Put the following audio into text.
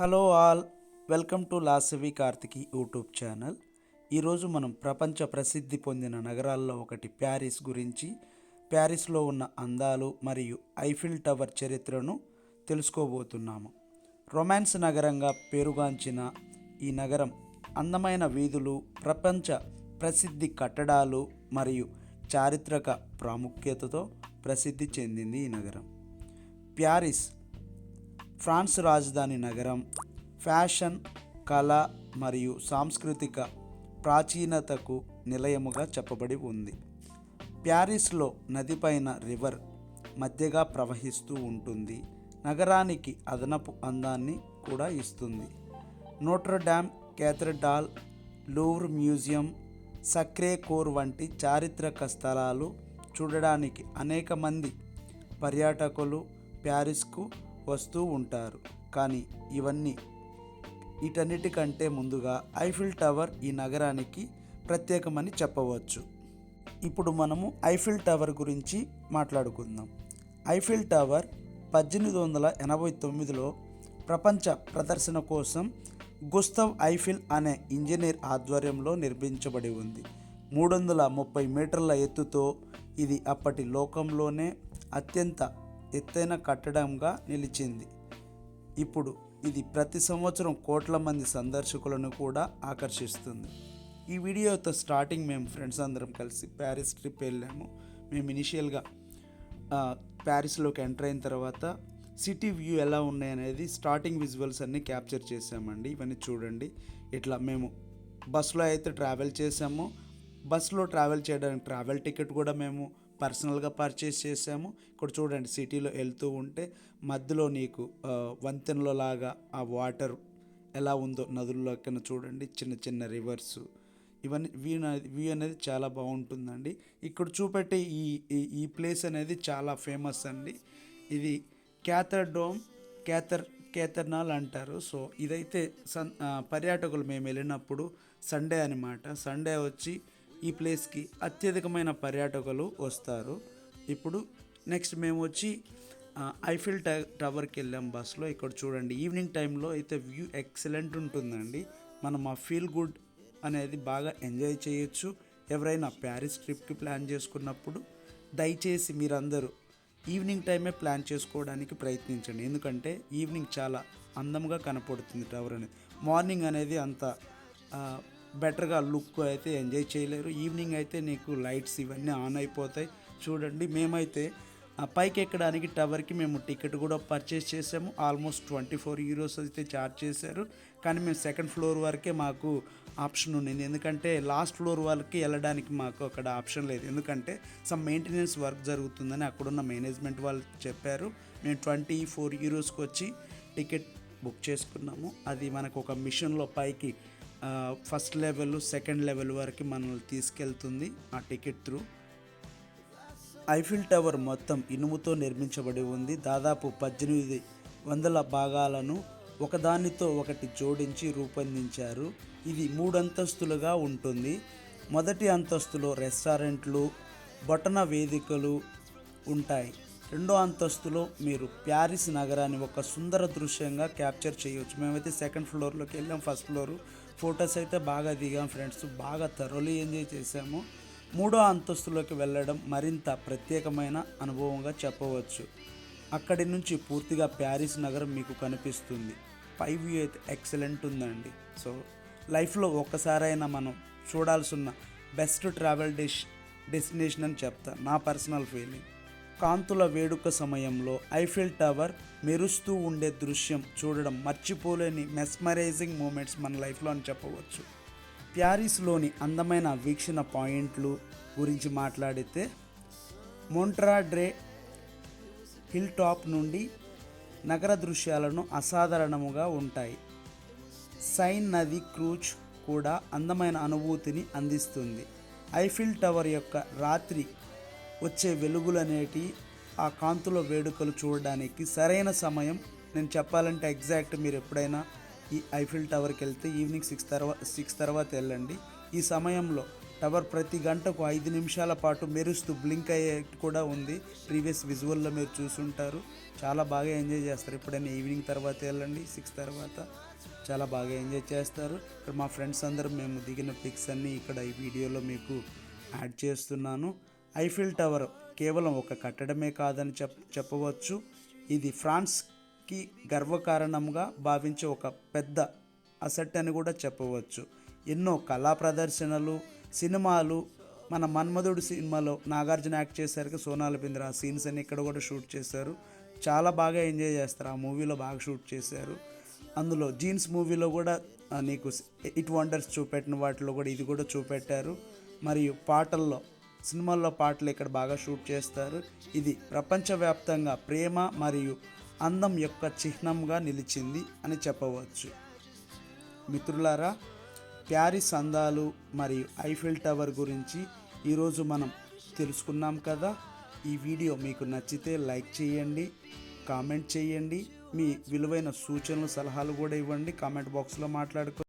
Hello all, welcome to లాసవి కార్తికి YouTube channel. ఈరోజు మనం ప్రపంచ ప్రసిద్ధి పొందిన నగరాల్లో ఒకటి ప్యారిస్ గురించి, ప్యారిస్లో ఉన్న అందాలు మరియు ఐఫిల్ టవర్ చరిత్రను తెలుసుకోబోతున్నాము. రొమాన్స్ నగరంగా పేరుగాంచిన ఈ నగరం అందమైన వీధులు, ప్రపంచ ప్రసిద్ధి కట్టడాలు మరియు చారిత్రక ప్రాముఖ్యతతో ప్రసిద్ధి చెందింది. ఈ నగరం ప్యారిస్ ఫ్రాన్స్ రాజధాని నగరం. ఫ్యాషన్, కళ మరియు సాంస్కృతిక ప్రాచీనతకు నిలయముగా చెప్పబడి ఉంది. ప్యారిస్లో నదిపైన రివర్ మధ్యగా ప్రవహిస్తూ ఉంటుంది. నగరానికి అదనపు అందాన్ని కూడా ఇస్తుంది. నోట్రడామ్ క్యాథడ్రాల్, లూవ్ర్ మ్యూజియం, సక్రే కోర్ వంటి చారిత్రక స్థలాలు చూడడానికి అనేక మంది పర్యాటకులు ప్యారిస్కు వస్తూ ఉంటారు. కానీ వీటన్నిటికంటే ముందుగా ఐఫిల్ టవర్ ఈ నగరానికి ప్రత్యేకమని చెప్పవచ్చు. ఇప్పుడు మనము ఐఫిల్ టవర్ గురించి మాట్లాడుకుందాం. ఐఫిల్ టవర్ 1889లో ప్రపంచ ప్రదర్శన కోసం గుస్తవ్ ఐఫిల్ అనే ఇంజనీర్ ఆధ్వర్యంలో నిర్మించబడి ఉంది. 330 మీటర్ల ఎత్తుతో ఇది అప్పటి లోకంలోనే అత్యంత ఎత్తైన కట్టడంగా నిలిచింది. ఇప్పుడు ఇది ప్రతి సంవత్సరం కోట్ల మంది సందర్శకులను కూడా ఆకర్షిస్తుంది. ఈ వీడియోతో స్టార్టింగ్ మేము ఫ్రెండ్స్ అందరం కలిసి ప్యారిస్ ట్రిప్ వెళ్ళాము. మేము ఇనిషియల్గా ప్యారిస్లోకి ఎంటర్ అయిన తర్వాత సిటీ వ్యూ ఎలా ఉన్నాయనేది స్టార్టింగ్ విజువల్స్ అన్నీ క్యాప్చర్ చేసామండి. ఇవన్నీ చూడండి. ఇట్లా మేము బస్సులో అయితే ట్రావెల్ చేసాము. బస్సులో ట్రావెల్ చేయడానికి ట్రావెల్ టికెట్ కూడా మేము పర్సనల్గా పర్చేస్ చేసాము. ఇక్కడ చూడండి, సిటీలో వెళ్తూ ఉంటే మధ్యలో నీకు వంతెనలో లాగా ఆ వాటర్ ఎలా ఉందో నదుల్లో కన్నా చూడండి, చిన్న చిన్న రివర్స్, ఇవన్నీ వ్యూ అనేది చాలా బాగుంటుందండి. ఇక్కడ చూపెట్టే ఈ ప్లేస్ అనేది చాలా ఫేమస్ అండి. ఇది క్యాథర్నాల్ అంటారు. సో ఇదైతే పర్యాటకులు మేము వెళ్ళినప్పుడు సండే అనమాట. సండే వచ్చి ఈ ప్లేస్కి అత్యధికమైన పర్యాటకులు వస్తారు. ఇప్పుడు నెక్స్ట్ మేము వచ్చి ఐఫిల్ టవర్కి వెళ్ళాం బస్లో. ఇక్కడ చూడండి, ఈవినింగ్ టైంలో అయితే వ్యూ ఎక్సలెంట్ ఉంటుందండి. మనం ఆ ఫీల్ గుడ్ అనేది బాగా ఎంజాయ్ చేయొచ్చు. ఎవరైనా ప్యారిస్ ట్రిప్కి ప్లాన్ చేసుకున్నప్పుడు దయచేసి మీరందరూ ఈవినింగ్ టైమే ప్లాన్ చేసుకోవడానికి ప్రయత్నించండి. ఎందుకంటే ఈవినింగ్ చాలా అందంగా కనపడుతుంది టవర్ అనేది. మార్నింగ్ అనేది అంత బెటర్గా లుక్ అయితే ఎంజాయ్ చేయలేరు. ఈవినింగ్ అయితే నీకు లైట్స్ ఇవన్నీ ఆన్ అయిపోతాయి. చూడండి, మేమైతే పైకి ఎక్కడానికి టవర్కి మేము టికెట్ కూడా పర్చేస్ చేసాము. ఆల్మోస్ట్ 24 యూరోస్ అయితే ఛార్జ్ చేశారు. కానీ మేము సెకండ్ ఫ్లోర్ వరకే మాకు ఆప్షన్ ఉండింది. ఎందుకంటే లాస్ట్ ఫ్లోర్ వరకు వెళ్ళడానికి మాకు అక్కడ ఆప్షన్ లేదు. ఎందుకంటే సమ్ మెయింటెనెన్స్ వర్క్ జరుగుతుందని అక్కడున్న మేనేజ్మెంట్ వాళ్ళు చెప్పారు. మేము 24 యూరోస్కి వచ్చి టికెట్ బుక్ చేసుకున్నాము. అది మనకు ఒక మిషన్లో పైకి ఫస్ట్ లెవెల్, సెకండ్ లెవెల్ వరకు మనల్ని తీసుకెళ్తుంది ఆ టికెట్ త్రూ. ఐఫిల్ టవర్ మొత్తం ఇనుముతో నిర్మించబడి ఉంది. దాదాపు 1800 భాగాలను ఒకదానితో ఒకటి జోడించి రూపొందించారు. ఇది 3 అంతస్తులుగా ఉంటుంది. మొదటి అంతస్తులో రెస్టారెంట్లు, బొటన వేదికలు ఉంటాయి. రెండో అంతస్తులో మీరు ప్యారిస్ నగరాన్ని ఒక సుందర దృశ్యంగా క్యాప్చర్ చేయవచ్చు. మేమైతే సెకండ్ ఫ్లోర్లోకి వెళ్ళాం. ఫస్ట్ ఫ్లోరు ఫొటోస్ అయితే బాగా దిగాం ఫ్రెండ్స్, బాగా థరోలీ ఎంజాయ్ చేసాము. మూడో అంతస్తులోకి వెళ్ళడం మరింత ప్రత్యేకమైన అనుభవంగా చెప్పవచ్చు. అక్కడి నుంచి పూర్తిగా ప్యారిస్ నగరం మీకు కనిపిస్తుంది. పై వ్యూ అయితే ఎక్సలెంట్ ఉందండి. సో లైఫ్లో ఒక్కసారైనా మనం చూడాల్సిన బెస్ట్ ట్రావెల్ డెస్టినేషన్ అని చెప్తాను, నా పర్సనల్ ఫీలింగ్. కాంతుల వేడుక సమయంలో ఐఫిల్ టవర్ మెరుస్తూ ఉండే దృశ్యం చూడడం మర్చిపోలేని మెస్మరైజింగ్ మూమెంట్స్ మన లైఫ్లో అని చెప్పవచ్చు. ప్యారిస్లోని అందమైన వీక్షణ పాయింట్లు గురించి మాట్లాడితే మోంట్రాడ్రే హిల్ టాప్ నుండి నగర దృశ్యాలను అసాధారణముగా ఉంటాయి. సైన్ నది క్రూజ్ కూడా అందమైన అనుభూతిని అందిస్తుంది. ఐఫిల్ టవర్ యొక్క రాత్రి వచ్చే వెలుగులనేటి ఆ కాంతుల వేడుకలు చూడడానికి సరైన సమయం. నేను చెప్పాలంటే ఎగ్జాక్ట్ మీరు ఎప్పుడైనా ఈ ఐఫిల్ టవర్కి వెళ్తే ఈవినింగ్ 6 తర్వాత వెళ్ళండి. ఈ సమయంలో టవర్ ప్రతి గంటకు 5 నిమిషాల పాటు మెరుస్తూ బ్లింక్ అయ్యే కూడా ఉంది. ప్రీవియస్ విజువల్లో మీరు చూసుంటారు. చాలా బాగా ఎంజాయ్ చేస్తారు. ఎప్పుడైనా ఈవినింగ్ తర్వాత వెళ్ళండి, 6 తర్వాత చాలా బాగా ఎంజాయ్ చేస్తారు. ఇక్కడ మా ఫ్రెండ్స్ అందరం మేము దిగిన పిక్స్ అన్నీ ఇక్కడ ఈ వీడియోలో మీకు యాడ్ చేస్తున్నాను. ఐఫిల్ టవర్ కేవలం ఒక కట్టడమే కాదని చెప్పవచ్చు. ఇది ఫ్రాన్స్కి గర్వకారణంగా భావించే ఒక పెద్ద అసెట్ అని కూడా చెప్పవచ్చు. ఎన్నో కళా ప్రదర్శనలు, సినిమాలు, మన మన్మధుడు సినిమాలో నాగార్జున యాక్ట్ చేశారు, సోనాలి బింద్రా ఆ సీన్స్ అన్ని ఇక్కడ కూడా షూట్ చేశారు. చాలా బాగా ఎంజాయ్ చేస్తారు. ఆ మూవీలో బాగా షూట్ చేశారు. అందులో జీన్స్ మూవీలో కూడా నీకు 8 వండర్స్ చూపెట్టిన వాటిలో కూడా ఇది కూడా చూపెట్టారు. మరియు పాటల్లో, సినిమాల్లో పాటలు ఇక్కడ బాగా షూట్ చేస్తారు. ఇది ప్రపంచవ్యాప్తంగా ప్రేమ మరియు అందం యొక్క చిహ్నంగా నిలిచింది అని చెప్పవచ్చు. మిత్రులారా, ప్యారిస్ అందాలు మరియు ఐఫిల్ టవర్ గురించి ఈరోజు మనం తెలుసుకున్నాం కదా. ఈ వీడియో మీకు నచ్చితే లైక్ చేయండి, కామెంట్ చేయండి, మీ విలువైన సూచనలు సలహాలు కూడా ఇవ్వండి. కామెంట్ బాక్స్లో మాట్లాడుకో.